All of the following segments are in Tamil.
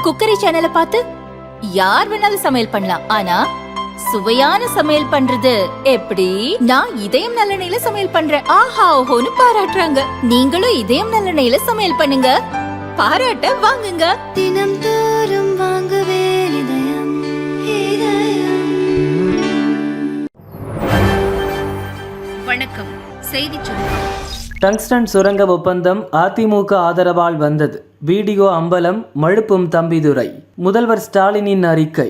குக்கரி சேனலை பார்த்து யார் வேணாலும் சமையல் பண்ணலாம். ஆனா சுவையான சமையல் பண்றது எப்படி? நான் இதயம் நல்லெண்ணெயில சமையல் பண்றேன். ஆஹா ஓஹோன்னு பாராட்டுறாங்க. நீங்களும் இதயம் நல்லெண்ணெயில சமையல் பண்ணுங்க, பாராட்ட வாங்குங்க. தினம் தோறும் வாங்குவே இதயம் இதயம். வணக்கம், செய்தி சுருக்கம். டங்ஸ்டன் சுரங்க ஒப்பந்தம் அதிமுக ஆதரவால் வந்தது. வீடியோ அம்பலம், மழுப்பும் தம்பிதுரை. முதல்வர் ஸ்டாலினின் அறிக்கை.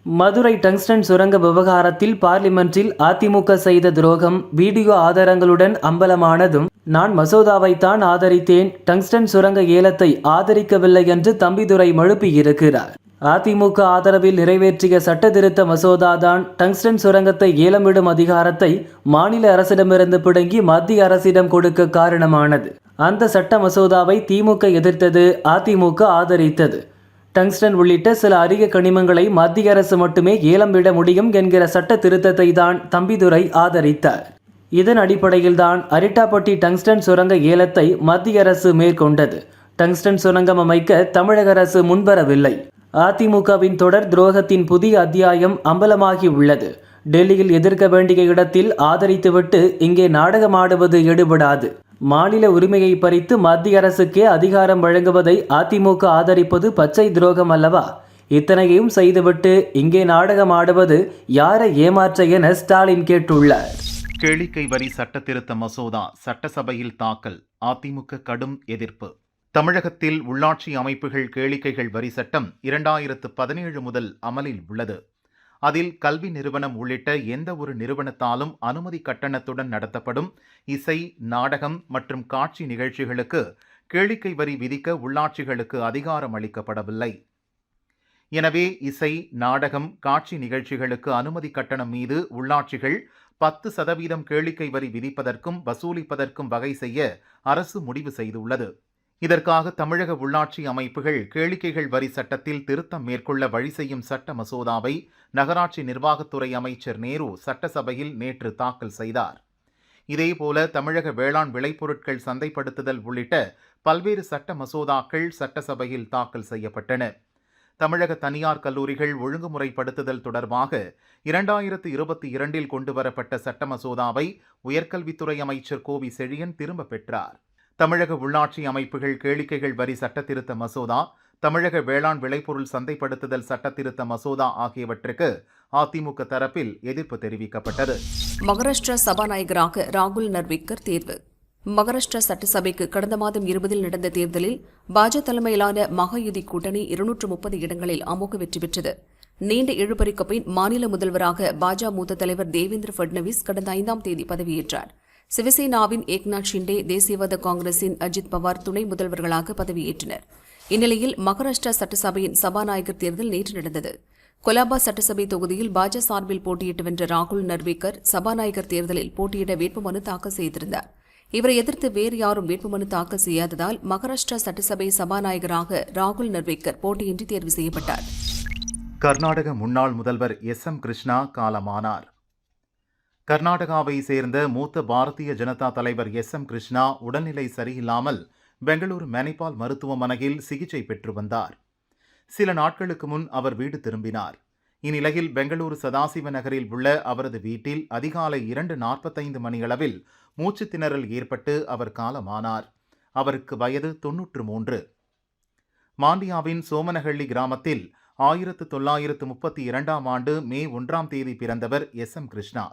மதுரை டங்ஸ்டன் சுரங்க விவகாரத்தில் பார்லிமென்றில் அதிமுக செய்த துரோகம் வீடியோ ஆதாரங்களுடன் அம்பலமானதும், நான் மசோதாவைத்தான் ஆதரித்தேன், டங்ஸ்டன் சுரங்க ஏலத்தை ஆதரிக்கவில்லை என்று தம்பிதுரை மழுப்பியிருக்கிறார். அதிமுக ஆதரவில் நிறைவேற்றிய சட்ட திருத்த மசோதாதான் டங்ஸ்டன் சுரங்கத்தை ஏலமிடும் அதிகாரத்தை மாநில அரசிடமிருந்து பிடுங்கி மத்திய அரசிடம் கொடுக்க காரணமானது. அந்த சட்ட மசோதாவை திமுக எதிர்த்தது, அதிமுக ஆதரித்தது. டங்ஸ்டன் உள்ளிட்ட சில அரிய கனிமங்களை மத்திய அரசு மட்டுமே ஏலம் விட முடியும் என்கிற சட்ட திருத்தத்தை தான் தம்பிதுரை ஆதரித்தார். இதன் அடிப்படையில்தான் அரிட்டாப்பட்டி டங்ஸ்டன் சுரங்க ஏலத்தை மத்திய அரசு மேற்கொண்டது. டங்ஸ்டன் சுரங்கம் அமைக்க தமிழக அரசு முன்வரவில்லை. அதிமுகவின் தொடர் துரோகத்தின் புதிய அத்தியாயம் அம்பலமாகி உள்ளது. டெல்லியில் எதிர்க்க வேண்டிய இடத்தில் ஆதரித்துவிட்டு இங்கே நாடகமாடுவது எடுபடாது. மாநில உரிமையை பறித்து மத்திய அரசுக்கே அதிகாரம் வழங்குவதை அதிமுக ஆதரிப்பது பச்சை துரோகம் அல்லவா? இத்தனையையும் செய்துவிட்டு இங்கே நாடகமாடுவது யாரை ஏமாற்ற என ஸ்டாலின் கேட்டுள்ளார். கேளிக்கை வரி சட்ட திருத்த மசோதா சட்டசபையில் தாக்கல், அதிமுக கடும் எதிர்ப்பு. தமிழகத்தில் உள்ளாட்சி அமைப்புகள் கேளிக்கைகள் வரி சட்டம் 2017 முதல் அமலில் உள்ளது. அதில் கல்வி நிறுவனம் உள்ளிட்ட எந்த ஒரு நிறுவனத்தாலும் அனுமதி கட்டணத்துடன் நடத்தப்படும் இசை, நாடகம் மற்றும் காட்சி நிகழ்ச்சிகளுக்கு கேளிக்கை வரி விதிக்க உள்ளாட்சிகளுக்கு அதிகாரம் அளிக்கப்படவில்லை. எனவே இசை, நாடகம், காட்சி நிகழ்ச்சிகளுக்கு அனுமதி கட்டணம் மீது உள்ளாட்சிகள் 10% கேளிக்கை வரி விதிப்பதற்கும் வசூலிப்பதற்கும் வகை செய்ய அரசு முடிவு செய்துள்ளது. இதற்காக தமிழக உள்ளாட்சி அமைப்புகள் கேளிக்கைகள் வரி சட்டத்தில் திருத்தம் மேற்கொள்ள வழி செய்யும் சட்ட மசோதாவை நகராட்சி நிர்வாகத்துறை அமைச்சர் நேரு சட்டசபையில் நேற்று தாக்கல் செய்தார். இதேபோல தமிழக வேளாண் விளைபொருட்கள் சந்தைப்படுத்துதல் உள்ளிட்ட பல்வேறு சட்ட மசோதாக்கள் சட்டசபையில் தாக்கல் செய்யப்பட்டன. தமிழக தனியார் கல்லூரிகள் ஒழுங்குமுறைப்படுத்துதல் தொடர்பாக 2022 கொண்டுவரப்பட்ட சட்ட மசோதாவை உயர்கல்வித்துறை அமைச்சர் கோவி செழியன் திரும்ப பெற்றார். தமிழக உள்ளாட்சி அமைப்புகள் கேளிக்கைகள் வரி சட்டத்திருத்த மசோதா, தமிழக வேளாண் விளைபொருள் சந்தைப்படுத்துதல் சட்டத்திருத்த மசோதா ஆகியவற்றுக்கு அதிமுக தரப்பில் எதிர்ப்பு தெரிவிக்கப்பட்டது. மகாராஷ்டிரா சபாநாயகராக ராகுல் நர்விக்கர் தேர்வு. மகாராஷ்டிரா சட்டசபைக்கு கடந்த மாதம் 20 நடந்த தேர்தலில் பாஜக தலைமையிலான மகாயுதி கூட்டணி 230 இடங்களில் அமோக வெற்றி பெற்றது. நீண்ட இழுபறிக்கு பின் மாநில முதல்வராக பாஜக மூத்த தலைவர் தேவேந்திர பட்னவிஸ் கடந்த 5ஆம் தேதி பதவியேற்றார். சிவசேனாவின் ஏக்நாத் ஷிண்டே, தேசியவாத காங்கிரசின் அஜித் பவார் துணை முதல்வர்களாக பதவியேற்றனர். இந்நிலையில் மகாராஷ்டிரா சட்டசபையின் சபாநாயகர் தேர்தல் நேற்று நடந்தது. கொலாபா சட்டசபை தொகுதியில் பாஜக சார்பில் போட்டியிட்டு வென்ற ராகுல் நர்வேக்கர் சபாநாயகர் தேர்தலில் போட்டியிட வேட்புமனு தாக்கல் செய்திருந்தார். இவரை எதிர்த்து வேறு யாரும் வேட்புமனு தாக்கல் செய்யாததால் மகாராஷ்டிரா சட்டசபை சபாநாயகராக ராகுல் நர்வேக்கர் போட்டியின்றி தேர்வு செய்யப்பட்டார். கர்நாடக முன்னாள் முதல்வர் SM கிருஷ்ணா காலமானார். கர்நாடகாவை சேர்ந்த மூத்த பாரதிய ஜனதா தலைவர் SM கிருஷ்ணா உடல்நிலை சரியில்லாமல் பெங்களூரு மேனிபால் மருத்துவமனையில் சிகிச்சை பெற்று வந்தார். சில நாட்களுக்கு முன் அவர் வீடு திரும்பினார். இந்நிலையில் பெங்களூரு சதாசிவ நகரில் உள்ள அவரது வீட்டில் அதிகாலை 2:45 மணியளவில் மூச்சு திணறல் ஏற்பட்டு அவர் காலமானார். அவருக்கு வயது 93. மாண்டியாவின் சோமனஹள்ளி கிராமத்தில் 1932ஆம் ஆண்டு மே 1ஆம் தேதி பிறந்தவர் SM கிருஷ்ணா.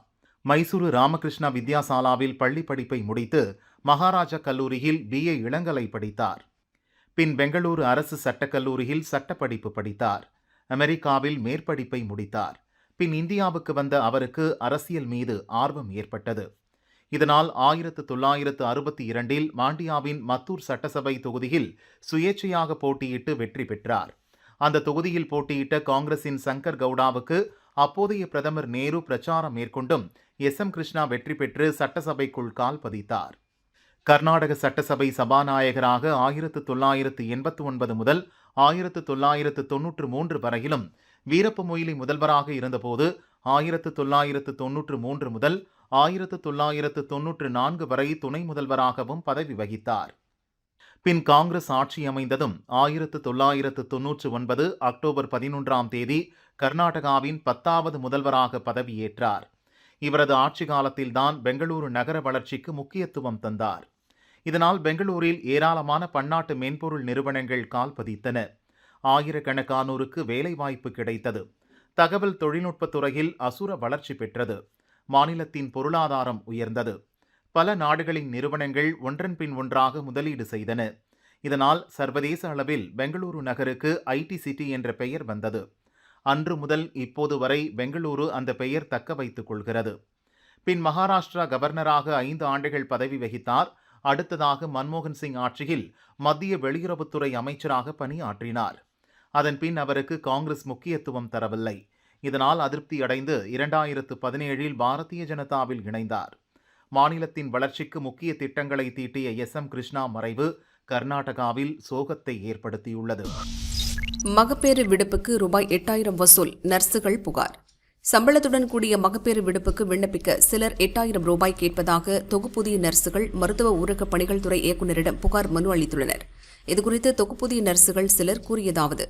மைசூரு ராமகிருஷ்ணா வித்யாசாலாவில் பள்ளி படிப்பை முடித்து மகாராஜா கல்லூரியில் BA இளங்கலை படித்தார். பின் பெங்களூரு அரசு சட்டக்கல்லூரியில் சட்டப்படிப்பு படித்தார். அமெரிக்காவில் மேற்படிப்பை முடித்தார். பின் இந்தியாவுக்கு வந்த அவருக்கு அரசியல் மீது ஆர்வம் ஏற்பட்டது. இதனால் 1962 மாண்டியாவின் மத்தூர் சட்டசபை தொகுதியில் சுயேட்சையாக போட்டியிட்டு வெற்றி பெற்றார். அந்த தொகுதியில் போட்டியிட்ட காங்கிரசின் சங்கர் கவுடாவுக்கு அப்போதைய பிரதமர் நேரு பிரச்சாரம் மேற்கொண்டும் SM கிருஷ்ணா வெற்றி பெற்று சட்டசபைக்குள் கால் பதித்தார். கர்நாடக சட்டசபை சபாநாயகராக 1989 முதல் 1993 வரையிலும், வீரப்ப மொய்லி முதல்வராக இருந்தபோது 1993 முதல் 1994 வரை துணை முதல்வராகவும் பதவி வகித்தார். பின் காங்கிரஸ் ஆட்சி அமைந்ததும் 1999 அக்டோபர் 11ஆம் தேதி கர்நாடகாவின் 10வது முதல்வராக பதவியேற்றார். இவரது ஆட்சி காலத்தில்தான் பெங்களூரு நகர வளர்ச்சிக்கு முக்கியத்துவம் தந்தார். இதனால் பெங்களூரில் ஏராளமான பன்னாட்டு மென்பொருள் நிறுவனங்கள் கால் பதித்தன. ஆயிரக்கணக்கானோருக்கு வேலைவாய்ப்பு கிடைத்தது. தகவல் தொழில்நுட்பத் துறையில் அசுர வளர்ச்சி பெற்றது. மாநிலத்தின் பொருளாதாரம் உயர்ந்தது. பல நாடுகளின் நிறுவனங்கள் ஒன்றன் பின் ஒன்றாக முதலீடு செய்தன. இதனால் சர்வதேச அளவில் பெங்களூரு நகருக்கு ஐடி சிட்டி என்ற பெயர் வந்தது. அன்று முதல் இப்போது வரை பெங்களூரு அந்த பெயர் தக்க வைத்துக் கொள்கிறது. பின் மகாராஷ்டிரா கவர்னராக 5 ஆண்டுகள் பதவி வகித்தார். அடுத்ததாக மன்மோகன் சிங் ஆட்சியில் மத்திய வெளியுறவுத்துறை அமைச்சராக பணியாற்றினார். அதன் பின் அவருக்கு காங்கிரஸ் முக்கியத்துவம் தரவில்லை. இதனால் அதிருப்தியடைந்து 2017 பாரதிய ஜனதாவில் இணைந்தார். மாநிலத்தின் வளர்ச்சிக்கு முக்கிய திட்டங்களை தீட்டிய எம் கிருஷ்ணா மறைவு கர்நாடகாவில் சோகத்தை ஏற்படுத்தியுள்ளது. மகப்பேறு விடுப்புக்கு ரூபாய் 8000 வசூல், நர்சுகள் புகார். சம்பளத்துடன் கூடிய மகப்பேறு விடுப்புக்கு விண்ணப்பிக்க சிலர் 8000 ரூபாய் கேட்பதாக தொகுப்பூதிய நர்சுகள் மருத்துவ ஊரக பணிகள் துறை இயக்குநரிடம் புகார் மனு அளித்துள்ளனர். இதுகுறித்து தொகுப்பூதிய நர்சுகள் சிலர் கூறியதாவது: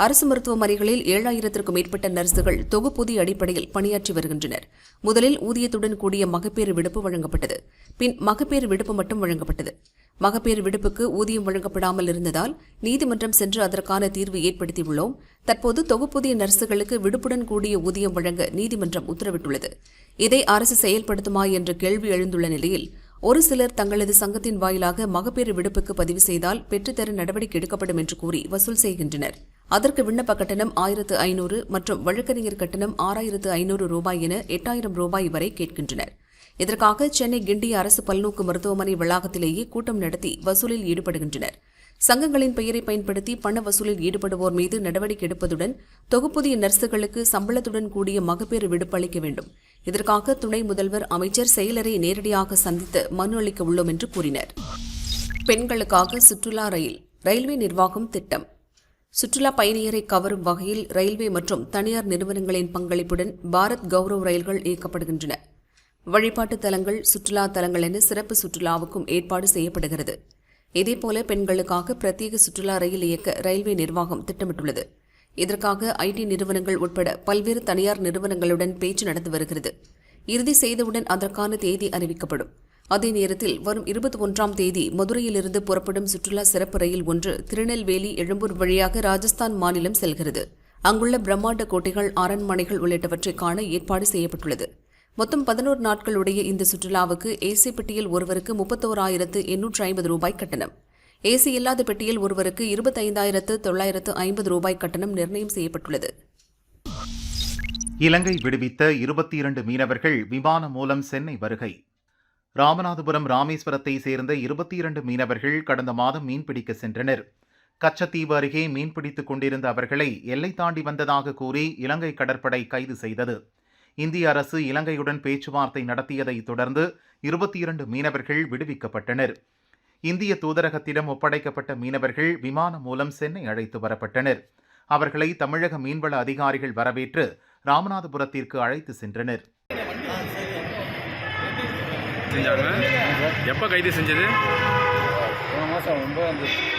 அரசு மருத்துவமனைகளில் 7000க்கும் மேற்பட்ட நர்சுகள் தொகுப்பூதிய அடிப்படையில் பணியாற்றி வருகின்றனர். முதலில் ஊதியத்துடன் கூடிய மகப்பேறு விடுப்பு வழங்கப்பட்டது. பின் மகப்பேறு விடுப்பு மட்டும் வழங்கப்பட்டது. மகப்பேறு விடுப்புக்கு ஊதியம் வழங்கப்படாமல் இருந்ததால் நீதிமன்றம் சென்று அதற்கான தீர்வு ஏற்படுத்தியுள்ளோம். தற்போது தொகுப்பூதிய நர்சுகளுக்கு விடுப்புடன் கூடிய ஊதியம் வழங்க நீதிமன்றம் உத்தரவிட்டுள்ளது. இதை அரசு செயல்படுத்துமா என்ற கேள்வி எழுந்துள்ள நிலையில் ஒரு சிலர் தங்களது சங்கத்தின் வாயிலாக மகப்பேறு விடுப்புக்கு பதிவு செய்தால் பெற்றுத்தர நடவடிக்கை எடுக்கப்படும் என்று கூறி வசூல் செய்கின்றனர். அதற்கு விண்ணப்ப கட்டணம் 1500 மற்றும் வழக்கறிஞர் கட்டணம் 6500 ரூபாய் என 8000 ரூபாய் வரை கேட்கின்றனர். இதற்காக சென்னை கிண்டி அரசு பல்நோக்கு மருத்துவமனை வளாகத்திலேயே கூட்டம் நடத்தி வசூலில் ஈடுபடுகின்றனர். சங்கங்களின் பெயரை பயன்படுத்தி பண வசூலில் ஈடுபடுவோர் மீது நடவடிக்கை எடுப்பதுடன் தொகுப்புதிய நர்சுகளுக்கு சம்பளத்துடன் கூடிய மகப்பேறு விடுப்பு அளிக்க வேண்டும். இதற்காக துணை முதல்வர், அமைச்சர், செயலரை நேரடியாக சந்தித்து மனு அளிக்க உள்ளோம் என்று கூறினர். பெண்களுக்காக சுற்றுலா ரயில், ரயில்வே நிர்வாகம் திட்டம். சுற்றுலா பயணியரை கவரும் வகையில் ரயில்வே மற்றும் தனியார் நிறுவனங்களின் பங்களிப்புடன் பாரத் கௌரவ் ரயில்கள் இயக்கப்படுகின்றன. வழிபாட்டு தலங்கள், சுற்றுலா தலங்கள் என சிறப்பு சுற்றுலாவுக்கும் ஏற்பாடு செய்யப்படுகிறது. இதேபோல பெண்களுக்காக பிரத்யேக சுற்றுலா ரயில் இயக்க ரயில்வே நிர்வாகம் திட்டமிட்டுள்ளது. இதற்காக ஐடி நிறுவனங்கள் உட்பட பல்வேறு தனியார் நிறுவனங்களுடன் பேச்சு நடந்து வருகிறது. இறுதி செய்தவுடன் அதற்கான தேதி அறிவிக்கப்படும். அதே நேரத்தில் வரும் 21ஆம் தேதி மதுரையிலிருந்து புறப்படும் சுற்றுலா சிறப்பு ரயில் ஒன்று திருநெல்வேலி, எழும்பூர் வழியாக ராஜஸ்தான் மாநிலம் செல்கிறது. அங்குள்ள பிரம்மாண்ட கோட்டைகள், அரண்மனைகள் உள்ளிட்டவற்றை காண ஏற்பாடு செய்யப்பட்டுள்ளது. மொத்தம் 11 நாட்களுடைய இந்த சுற்றுலாவுக்கு ஏசி பெட்டியில் ஒருவருக்கு 31,850 ரூபாய் கட்டணம், ஏசி இல்லாத பெட்டியில் ஒருவருக்கு 25,950 ரூபாய் கட்டணம் நிர்ணயம் செய்யப்பட்டுள்ளது. இலங்கை விடுவித்த 22 மீனவர்கள் விமானம் மூலம் சென்னை வருகை. ராமநாதபுரம், ராமேஸ்வரத்தை சேர்ந்த 22 மீனவர்கள் கடந்த மாதம் மீன்பிடிக்க சென்றனர். கச்சத்தீவு அருகே மீன்பிடித்துக் கொண்டிருந்த அவர்களை எல்லை தாண்டி வந்ததாக கூறி இலங்கை கடற்படை கைது செய்தது. இந்திய அரசு இலங்கையுடன் பேச்சுவார்த்தை நடத்தியதை தொடர்ந்து 22 மீனவர்கள் விடுவிக்கப்பட்டனர். இந்திய தூதரகத்திடம் ஒப்படைக்கப்பட்ட மீனவர்கள் விமானம் மூலம் சென்னை அழைத்து வரப்பட்டனர். அவர்களை தமிழக மீன்வள அதிகாரிகள் வரவேற்று ராமநாதபுரத்திற்கு அழைத்து சென்றனர். எப்போ கைது செஞ்சது? மாதம் 9.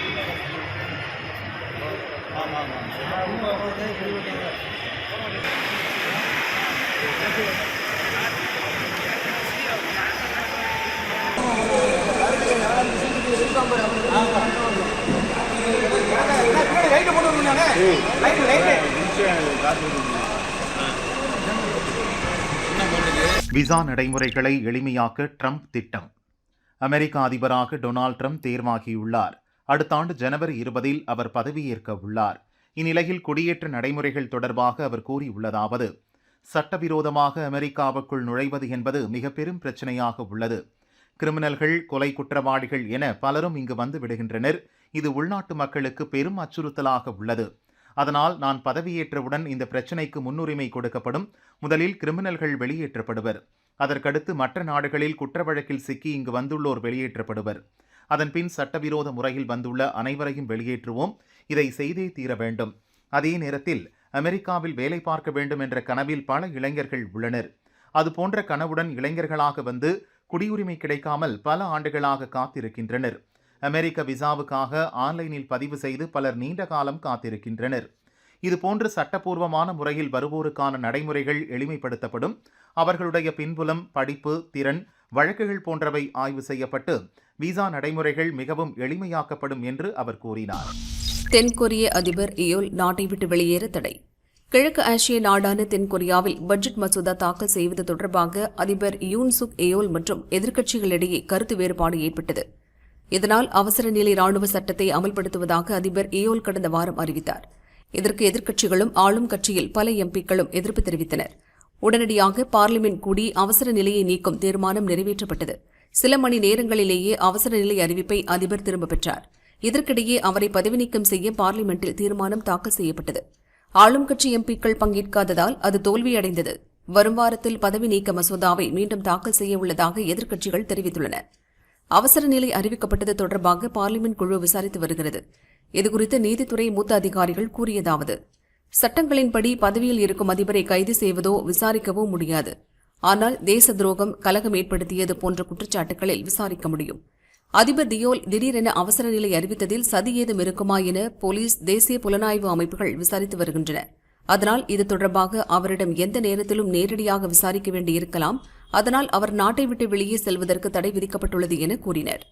விசா நடைமுறைகளை எளிமையாக்க ட்ரம்ப் திட்டம். அமெரிக்க அதிபராக டொனால்ட் ட்ரம்ப் தேர்வாகியுள்ளார். அடுத்த ஆண்டு ஜனவரி 20 அவர் பதவியேற்க உள்ளார். இந்நிலையில் குடியேற்ற நடைமுறைகள் தொடர்பாக அவர் கூறியுள்ளதாவது: சட்டவிரோதமாக அமெரிக்காவுக்குள் நுழைவது என்பது மிக பெரும் பிரச்சனையாக உள்ளது. கிரிமினல்கள், கொலை குற்றவாளிகள் என பலரும் இங்கு வந்து விடுகின்றனர். இது உள்நாட்டு மக்களுக்கு பெரும் அச்சுறுத்தலாக உள்ளது. அதனால் நான் பதவியேற்றவுடன் இந்த பிரச்சினைக்கு முன்னுரிமை கொடுக்கப்படும். முதலில் கிரிமினல்கள் வெளியேற்றப்படுவர். அதற்கடுத்து மற்ற நாடுகளில் குற்ற வழக்கில் சிக்கி இங்கு வந்துள்ளோர் வெளியேற்றப்படுவர். அதன்பின் சட்டவிரோத முறையில் வந்துள்ள அனைவரையும் வெளியேற்றுவோம். இதை செய்தே தீர வேண்டும். அதே நேரத்தில் அமெரிக்காவில் வேலை பார்க்க வேண்டும் என்ற கனவில் பல இளைஞர்கள் உள்ளனர். அதுபோன்ற கனவுடன் இளைஞர்களாக வந்து குடியுரிமை கிடைக்காமல் பல ஆண்டுகளாக காத்திருக்கின்றனர். அமெரிக்க விசாவுக்காக ஆன்லைனில் பதிவு செய்து பலர் நீண்ட காலம் காத்திருக்கின்றனர். இதுபோன்று சட்டப்பூர்வமான முறையில் வருவோருக்கான நடைமுறைகள் எளிமைப்படுத்தப்படும். அவர்களுடைய பின்புலம், படிப்பு, திறன், வழக்குகள் போன்றவை ஆய்வு செய்யப்பட்டு விசா நடைமுறைகள் மிகவும் எளிமையாக்கப்படும் என்று அவர் கூறினார். தென்கொரிய அதிபர் இயோல் நாட்டை விட்டு வெளியேற தடை. கிழக்கு ஆசிய நாடான தென்கொரியாவில் பட்ஜெட் மசோதா தாக்கல் செய்வது தொடர்பாக அதிபர் யூன் சுக் ஏயோல் மற்றும் எதிர்க்கட்சிகளிடையே கருத்து வேறுபாடு ஏற்பட்டது. இதனால் அவசர நிலை ராணுவ சட்டத்தை அமல்படுத்துவதாக அதிபர் ஏயோல் கடந்த வாரம் அறிவித்தார். இதற்கு எதிர்க்கட்சிகளும் ஆளும் கட்சியில் பல எம்பிக்களும் எதிர்ப்பு தெரிவித்தனர். உடனடியாக பார்லிமென்ட் கூடி அவசர நிலையை நீக்கும் தீர்மானம் நிறைவேற்றப்பட்டது. சில மணி நேரங்களிலேயே அவசர நிலை அறிவிப்பை அதிபர் திரும்பப் பெற்றார். இதற்கிடையே அவரை பதவி நீக்கம் செய்ய பார்லிமென்ட்டில் தீர்மானம் தாக்கல் செய்யப்பட்டது. ஆளும் கட்சி எம்பிக்கள் பங்கேற்காததால் அது தோல்வியடைந்தது. வரும் வாரத்தில் பதவி நீக்க மசோதாவை மீண்டும் தாக்கல் செய்ய உள்ளதாக எதிர்க்கட்சிகள் தெரிவித்துள்ளன. அவசர நிலை அறிவிக்கப்பட்டது தொடர்பாக பார்லிமென்ட் குழு விசாரித்து வருகிறது. இதுகுறித்து நீதித்துறை மூத்த அதிகாரிகள் கூறியதாவது: சட்டங்களின்படி பதவியில் இருக்கும் அதிபரை கைது செய்வதோ விசாரிக்கவோ முடியாது. ஆனால் தேச துரோகம், கலகம் ஏற்படுத்தியது போன்ற குற்றச்சாட்டுகளில் விசாரிக்க முடியும். அதிபர் தியோல் திடீரென அவசர நிலை அறிவித்ததில் சதி ஏதும் இருக்குமா என போலீஸ், தேசிய புலனாய்வு அமைப்புகள் விசாரித்து வருகின்றன. அதனால் இது தொடர்பாக அவரிடம் எந்த நேரத்திலும் நேரடியாக விசாரிக்க வேண்டியிருக்கலாம். அதனால் அவர் நாட்டை விட்டு வெளியே செல்வதற்கு தடை விதிக்கப்பட்டுள்ளது என கூறினர்.